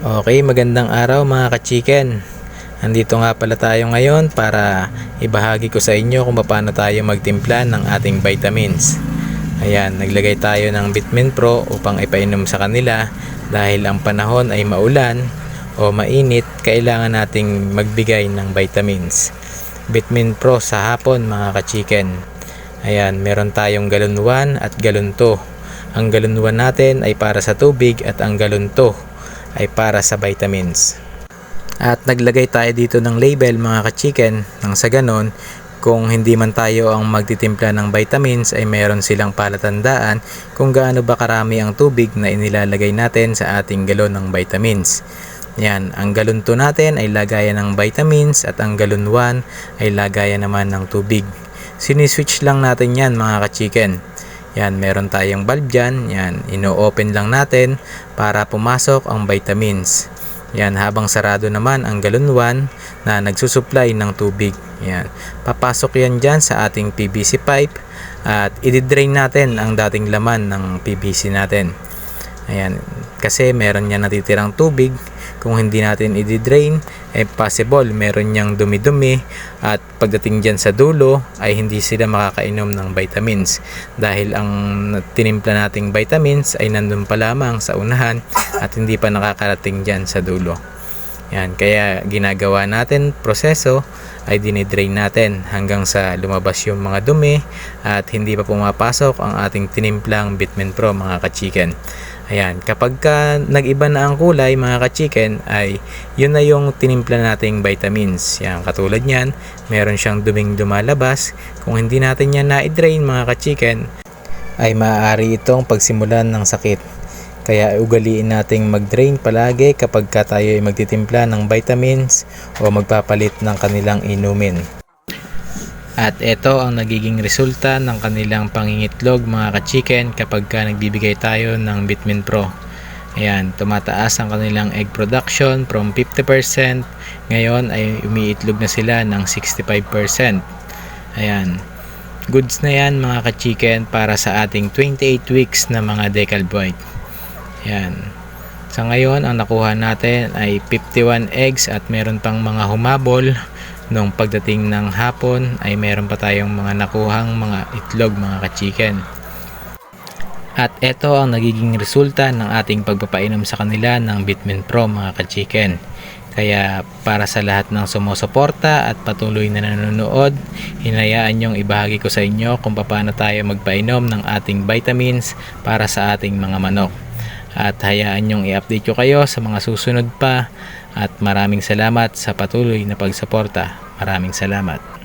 Okay, magandang araw mga ka-chicken. Nandito nga pala tayo ngayon para ibahagi ko sa inyo kung paano tayo magtimpla ng ating vitamins. Ayan, naglagay tayo ng Vitamin Pro upang ipainom sa kanila dahil ang panahon ay maulan o mainit, kailangan nating magbigay ng vitamins. Vitamin Pro sa hapon mga ka-chicken. Ayan, meron tayong galon 1 at galon 2. Ang galon 1 natin ay para sa tubig at ang galon 2 ay para sa vitamins. At naglagay tayo dito ng label mga ka-chicken nang sa ganon, kung hindi man tayo ang magtitimpla ng vitamins ay meron silang palatandaan kung gaano ba karami ang tubig na inilalagay natin sa ating galon ng vitamins. Yan, ang galon 2 natin ay lagayan ng vitamins at ang galon 1 ay lagayan naman ng tubig. Siniswitch lang natin yan mga ka-chicken. Yan, meron tayong valve dyan. Yan, ino-open lang natin para pumasok ang vitamins. Yan, habang sarado naman ang galon 1 na nagsusupply ng tubig. Yan, papasok yan dyan sa ating PVC pipe at i-drain natin ang dating laman ng PVC natin. Ayan, kasi meron yan natitirang tubig. Kung hindi natin i-drain, possible meron niyang dumi-dumi at pagdating dyan sa dulo ay hindi sila makakainom ng vitamins dahil ang tinimpla nating vitamins ay nandun pa lamang sa unahan at hindi pa nakakarating dyan sa dulo. Yan, kaya ginagawa natin proseso ay dinidrain natin hanggang sa lumabas yung mga dumi at hindi pa pumapasok ang ating tinimplang Vitamin Pro mga ka-chicken. Ayan, kapag nag-iba na ang kulay mga ka-chicken ay yun na yung tinimpla nating vitamins. Yan, katulad niyan, meron siyang duming lumalabas. Kung hindi natin yan na-drain mga ka-chicken ay maaari itong pagsimulan ng sakit. Kaya ugaliin nating mag-drain palagi kapag tayo ay magtitimpla ng vitamins o magpapalit ng kanilang inumin. At ito ang nagiging resulta ng kanilang pangingitlog mga ka-chicken kapag nagbibigay tayo ng Vitamin Pro. Ayan, tumataas ang kanilang egg production from 50%. Ngayon ay umiitlog na sila ng 65%. Ayan, goods na yan mga ka-chicken para sa ating 28 weeks na mga decal white. Ayan, sa ngayon ang nakuha natin ay 51 eggs at meron pang mga humabol. Nung pagdating ng hapon ay meron pa tayong mga nakuhang mga itlog mga ka-chicken. At ito ang nagiging resulta ng ating pagpapainom sa kanila ng Vitamin Pro mga ka-chicken. Kaya para sa lahat ng sumusuporta at patuloy na nanonood, hinayaan nyong ibahagi ko sa inyo kung paano tayo magpainom ng ating vitamins para sa ating mga manok. At hayaan nyong i-update ko kayo sa mga susunod pa. At maraming salamat sa patuloy na pagsuporta. Maraming salamat.